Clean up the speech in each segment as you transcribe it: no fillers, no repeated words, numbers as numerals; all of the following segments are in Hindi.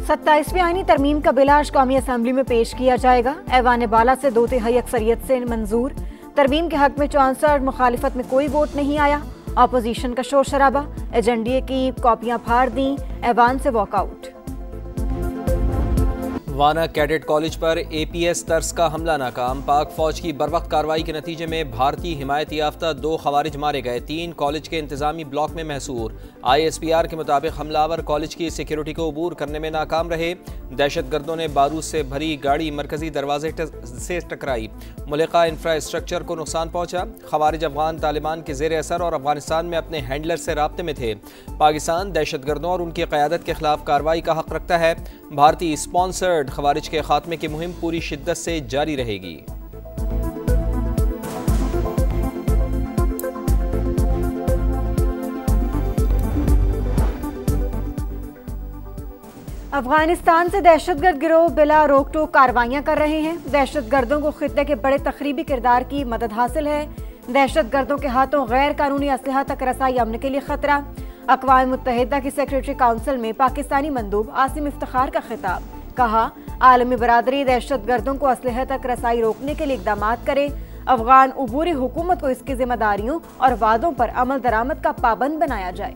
27वीं आईनी तरमीम का बिल आज कौमी असम्बली में पेश किया जाएगा। ऐवान बाला से 2/3 अक्सरियत से मंजूर। तरमीम के हक में 64, मुखालिफत में कोई वोट नहीं आया। अपोजिशन का शोर शराबा, एजेंडे की कॉपियां फाड़ दी, ऐवान से वॉकआउट। वाना कैडेट कॉलेज पर APS तर्स का हमला नाकाम। पाक फौज की बरवक्त कार्रवाई के नतीजे में भारतीय हिमायत याफ्ता 2 खवारिज मारे गए, 3 कॉलेज के इंतजामी ब्लॉक में महसूर। ISPR के मुताबिक हमलावर कॉलेज की सिक्योरिटी को अबूर करने में नाकाम रहे। दहशत गर्दों ने बारूद से भरी गाड़ी मरकजी दरवाजे से टकराई। मुल्का इंफ्रास्ट्रक्चर को नुकसान पहुंचा। खवारिज अफगान तालिबान के जेर असर और अफगानिस्तान में अपने हैंडलर से राब्ते में थे। पाकिस्तान दहशत गर्दों और उनकी क़यादत के खिलाफ कार्रवाई का हक रखता है। भारतीय स्पॉन्सर्ड खवारिज के खात्मे की मुहिम पूरी शिद्दत से जारी रहेगी। अफगानिस्तान से दहशतगर्द गिरोह बिला रोक टोक कार्रवाइयां कर रहे हैं। दहशत गर्दों को खित्ते के बड़े तखरीबी किरदार की मदद हासिल है। दहशत गर्दों के हाथों गैर कानूनी असलहा तक रसाई अमन के लिए खतरा। अक़वाम मुत्तहिदा की सेक्रेटरी काउंसिल में पाकिस्तानी मंदूब आसिम इफ्तिखार का खिताब। कहा, आलमी बरादरी दहशत गर्दों को असलहा तक रसाई रोकने के लिए इक़दाम करे। अफगान उबूरी हुकूमत को इसकी जिम्मेदारियों और वादों पर अमल दरामद का पाबंद बनाया जाए।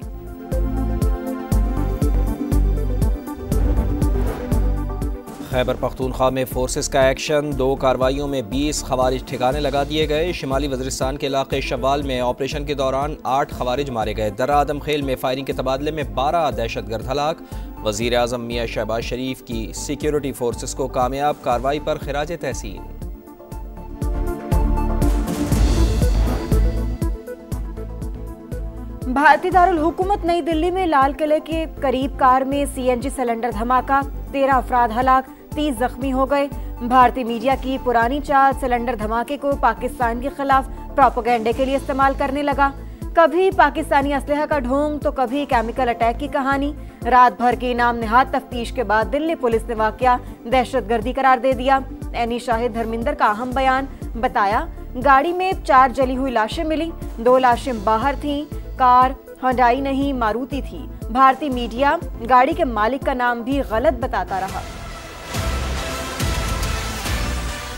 खैबर पख्तूनख्वा में फोर्सेस का एक्शन, 2 कार्रवाइयों में 20 खवारिज ठिकाने लगा दिए गए। शिमाली वज़ीरिस्तान के इलाके शवाल में ऑपरेशन के दौरान 8 खवारिज मारे गए। दर्रा आदम खेल में फायरिंग के तबादले में 12 दहशतगर्द हलाक। वज़ीर आज़म मियां शहबाज शरीफ की सिक्योरिटी फोर्सेस को कामयाब कार्रवाई पर खिराज तहसीन। भारतीय दारुल हुकूमत नई दिल्ली में लाल किले के करीब कार में CNG सिलेंडर धमाका, 13 अफराद हलाक, 30 जख्मी हो गए। भारतीय मीडिया की पुरानी चाल सिलेंडर धमाके को पाकिस्तान के खिलाफ प्रोपेगेंडे के लिए इस्तेमाल करने लगा। कभी पाकिस्तानी असलहा का ढोंग तो कभी केमिकल अटैक की कहानी। रात भर की नाम निहाद तफ्तीश के बाद दिल्ली पुलिस ने वाकया दहशतगर्दी करार दे दिया। एनी शाहिद धर्मिंदर का अहम बयान, बताया गाड़ी में 4 जली हुई लाशें मिली, 2 लाशें बाहर थीं। कार हुंडई नहीं मारुति थी। भारतीय मीडिया गाड़ी के मालिक का नाम भी गलत बताता रहा।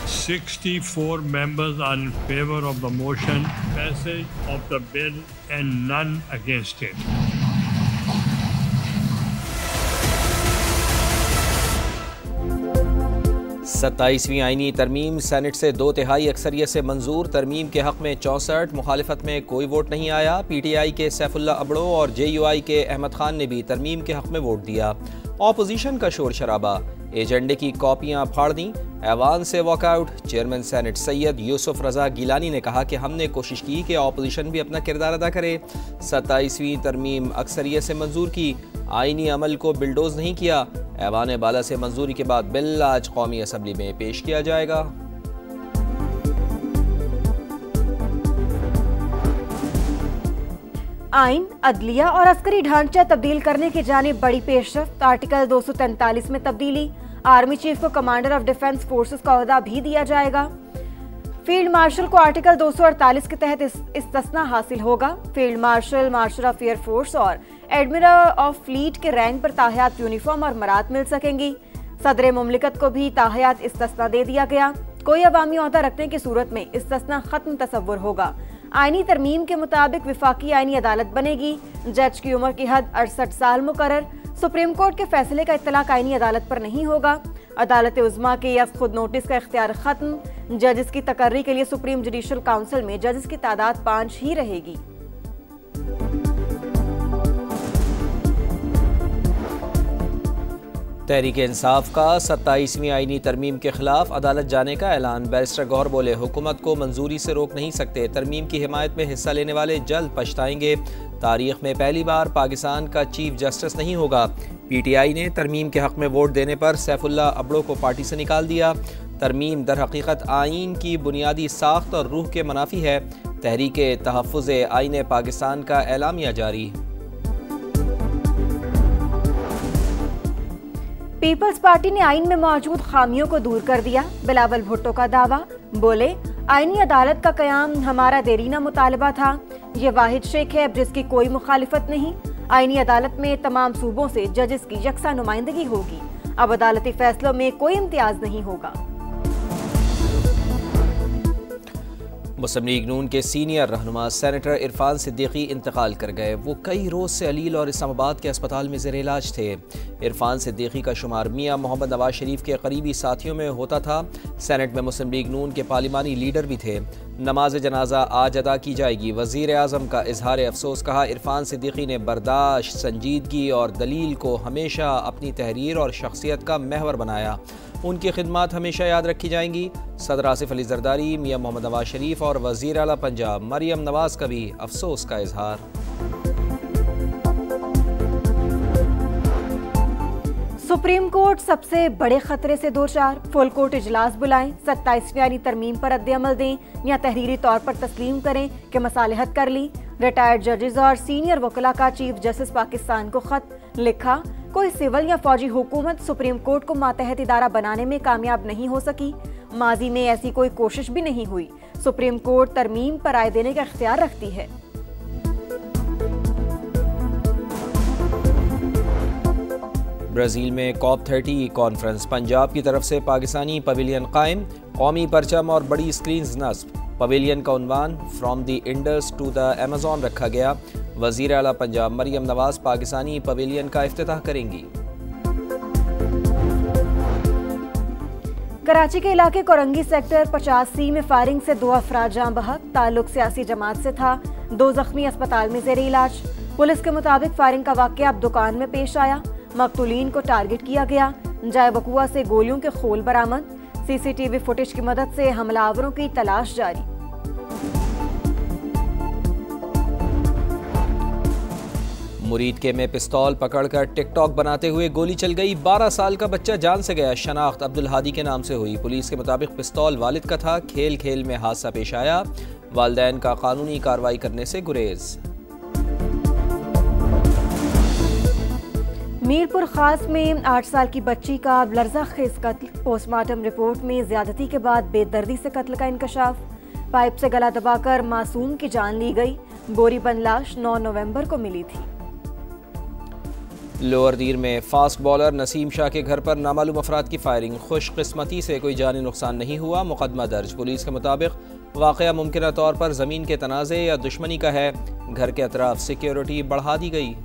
64 members are in favor of the motion, passage of the bill and none against it. सत्ताईसवीं आईनी तरमीम सेनेट से 2/3 अक्सरियत से मंजूर। तरमीम के हक में 64, मुखालिफत में कोई वोट नहीं आया। PTI के सैफुल्ला अबड़ो और JUI के अहमद खान ने भी तरमीम के हक में वोट दिया। ऑपोजिशन का शोर शराबा, एजेंडे की कॉपियां फाड़ दी, ऐवान से walkout. Chairman senate Syed Yusuf Raza Gilani ने कहा कि हमने कोशिश की कि ऑपोजिशन भी अपना किरदार अदा करे। 27वीं तरमीम अक्सरियत से मंजूर की, आईनी अमल को बिल्डोज नहीं किया। ऐवान बाला से मंजूरी के बाद बिल आज कौमी असम्बली में पेश किया जाएगा। आइन, अदलिया और अस्करी ढांचा तब्दील करने की जानिब बड़ी पेशरफ्त। आर्टिकल 243 में तब्दीली। आर्मी चीफ को कमांडर ऑफ डिफेंस फोर्सेस का ओहदा भी दिया जाएगा। फील्ड मार्शल को आर्टिकल 248 के तहत इस्तिस्ना हासिल होगा। Field marshal, marshal of air force और एडमिरल ऑफ फ्लीट के रैंक पर ताहयात यूनिफॉर्म और मरात मिल सकेंगी। सदर मुमलिकत को भी ताहयात इस्तिस्ना दे दिया गया। कोई अवामी ओहदा रखने की सूरत में इस्तिस्ना खत्म तसव्वुर होगा। आईनी तरमीम के मुताबिक विफाकी आईनी अदालत बनेगी। जज की उम्र की हद 68 साल मुकर्रर। सुप्रीम कोर्ट के फैसले का इत्तलाक आईनी अदालत पर नहीं होगा। अदालत उज़्मा के यस खुद नोटिस का इख्तियार खत्म। जजेस की तकर्री के लिए सुप्रीम जुडिशल काउंसिल में जजेस की तादाद 5 ही रहेगी। तहरीक इंसाफ का 27वीं आईनी तरमीम के खिलाफ अदालत जाने का ऐलान। बैरिस्टर गौहर बोले, हुकूमत को मंजूरी से रोक नहीं सकते। तरमीम की हिमायत में हिस्सा लेने वाले जल्द पछताएंगे। तारीख में पहली बार पाकिस्तान का चीफ जस्टिस नहीं होगा। PTI ने तरमीम के हक में वोट देने पर सैफुल्ला अबड़ो को पार्टी से निकाल दिया। तरमीम दर हकीकत आइन की बुनियादी साख्त और रूह के मुनाफी है। तहरीक तहफ़्फ़ुज़ आइन पाकिस्तान का एलामिया जारी। पीपल्स पार्टी ने आइन में मौजूद खामियों को दूर कर दिया। बिलावल भुट्टो का दावा, बोले आईनी अदालत का कयाम हमारा देरीना मुतालबा था। ये वाहिद शेख है जिसकी कोई मुखालिफत नहीं। आईनी अदालत में तमाम सूबों से जजेस की यकसा नुमाइंदगी होगी। अब अदालती फैसलों में कोई इम्तियाज नहीं होगा। मुस्लिम लीग नून के सीनियर रहनुमा सेनेटर इरफान सिद्दीकी इंतकाल कर गए। वो कई रोज़ से अलील और इस्लामाबाद के अस्पताल में ज़ेर इलाज थे। इरफान सिद्दीकी का शुमार मियाँ मोहम्मद नवाज शरीफ के करीबी साथियों में होता था। सेनेट में मुस्लिम लीग नून के पार्लिमानी लीडर भी थे। नमाज जनाजा आज अदा की जाएगी। वज़ीर आज़म का इजहार अफसोस। कहा, इरफान सिद्दीकी ने बर्दाश्त, संजीदगी और दलील को हमेशा अपनी तहरीर और शख्सियत का महवर बनाया। उनकी खिदमात हमेशा याद रखी जाएंगी। सदर आसिफ अली जरदारी, मियाँ मोहम्मद नवाज शरीफ और वज़ीर आला पंजाब मरियम नवाज का भी अफसोस का इजहार। सुप्रीम कोर्ट सबसे बड़े खतरे से दो चार। फुल कोर्ट इजलास बुलाएं, 27वीं यानी तरमीम पर रद्द-ए-अमल दें या तहरीरी तौर पर तस्लीम करें कि मसालिहत कर ली। रिटायर्ड जजेस और सीनियर वकला का चीफ जस्टिस पाकिस्तान को खत लिखा। कोई सिविल या फौजी हुकूमत सुप्रीम कोर्ट को मातहत इदारा बनाने में कामयाब नहीं हो सकी। माजी में ऐसी कोई कोशिश भी नहीं हुई। सुप्रीम कोर्ट तरमीम पर राय देने का इख्तियार रखती है। ब्राज़ील में COP30 कॉन्फ्रेंस। पंजाब की तरफ से पाकिस्तानी पवेलियन कायम, कौमी परचम और बड़ी स्क्रीन नस्ब। पवेलियन का उन्वान from the Indus to the Amazon रखा गया। वज़ीर आला पंजाब मरियम नवाज पाकिस्तानी पवेलियन का इफ्तिताह करेंगी। कराची के इलाके कोरंगी सेक्टर 50C में फायरिंग से 2 अफराद जाँ बहक। ताल्लुक सियासी जमात से था। 2 जख्मी अस्पताल में ज़ेर इलाज। पुलिस के मुताबिक फायरिंग का वाक़या अब दुकान में पेश आया। मकतूलीन को टारगेट किया गया। जाए वकुआ से गोलियों के खोल बरामद। CCTV फुटेज की मदद से हमलावरों की तलाश जारी। मुरीद के में पिस्तौल पकड़कर टिकटॉक बनाते हुए गोली चल गई। 12 साल का बच्चा जान से गया। शनाख्त अब्दुल हादी के नाम से हुई। पुलिस के मुताबिक पिस्तौल वालिद का था। खेल खेल में हादसा पेश आया। वालिदैन का कानूनी कार्रवाई करने से गुरेज। मीरपुर खास में 8 साल की बच्ची का लर्ज़ाखेज़ कत्ल। पोस्टमार्टम रिपोर्ट में ज्यादती के बाद बेदर्दी से कत्ल का इंकशाफ। पाइप से गला दबाकर मासूम की जान ली गई। बोरी बंद लाश 9 नवंबर को मिली थी। लोअर दीर में फास्ट बॉलर नसीम शाह के घर पर नामालूम अफराद की फायरिंग। खुशकिस्मती से कोई जानी नुकसान नहीं हुआ। मुकदमा दर्ज। पुलिस के मुताबिक वाक़या मुमकिन तौर पर ज़मीन के तनाज़े या दुश्मनी का है। घर के अतराफ सिक्योरिटी बढ़ा दी गई।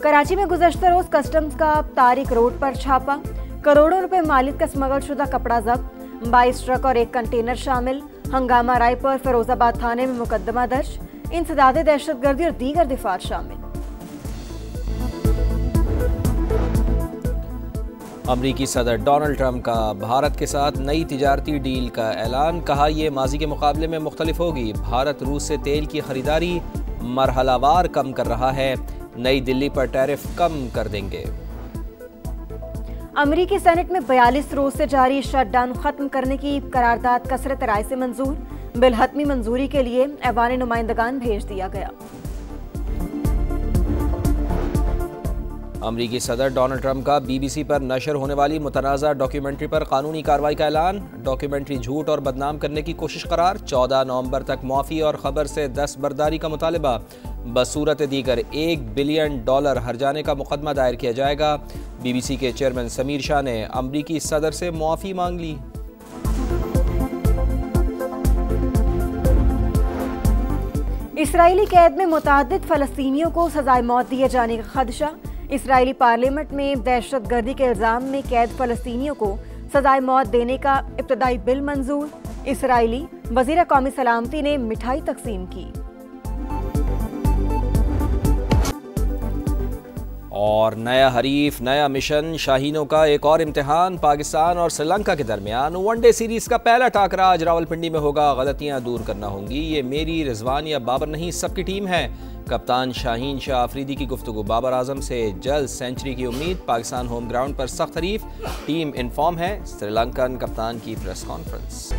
कराची में गुज़श्ता रोज कस्टम्स का तारिक रोड पर छापा। करोड़ों रुपए मालिक का स्मगल शुदा कपड़ा जब्त। 22 ट्रक और 1 कंटेनर शामिल। हंगामा राय पर फिरोजाबाद थाने में मुकदमा दर्ज। इंसदादे दहशतगर्दी और दीगर दिफात शामिल। अमरीकी सदर डोनाल्ड ट्रंप का भारत के साथ नई तिजारती डील का ऐलान। कहा, यह माजी के मुकाबले में मुख्तलिफ होगी। भारत रूस से तेल की खरीदारी मरहलावार कम कर रहा है। नई दिल्ली पर टैरिफ कम कर देंगे। अमरीकी सेनेट में 42 रोज से जारी शटडाउन खत्म करने की करारदाद कसरत राय से मंजूर। बिल हतमी मंजूरी के लिए ऐवान नुमाइंदगान भेज दिया गया। अमरीकी सदर डोनाल्ड ट्रंप का BBC पर नशर होने वाली मुतनाज़ा डॉक्यूमेंट्री पर कानूनी कार्रवाई का ऐलान। डॉक्यूमेंट्री झूठ और बदनाम करने की कोशिश करार। 14 नवंबर तक मुआफ़ी और खबर से दस्तबरदारी का मुतालबा। बसूरत दीगर $1 बिलियन हर्जाने का मुकदमा दायर किया जाएगा। BBC के चेयरमैन समीर शाह ने अमरीकी सदर से मुआफ़ी मांग ली। इसराइली कैद में मुतअद्दिद फ़लस्तीनियों को सजाए मौत दिए जाने का खदशा। इसराइली पार्लियामेंट में दहशतगर्दी के इल्ज़ाम में कैद फ़लस्तीनियों को सजाए मौत देने का इब्तदाई बिल मंजूर। इसराइली वज़ीर कौमी सलामती ने मिठाई तकसीम की। और नया हरीफ, नया मिशन, शाहीनों का एक और इम्तिहान। पाकिस्तान और श्रीलंका के दरमियान वनडे सीरीज का पहला टाकरा आज रावलपिंडी में होगा। गलतियां दूर करना होंगी। ये मेरी, रिजवान या बाबर नहीं, सबकी टीम है। कप्तान शाहीन शाह अफरीदी की गुफ्तगू। बाबर आजम से जल्द सेंचुरी की उम्मीद। पाकिस्तान होम ग्राउंड पर सख्त हरीफ, टीम इनफॉर्म है। श्रीलंकन कप्तान की प्रेस कॉन्फ्रेंस।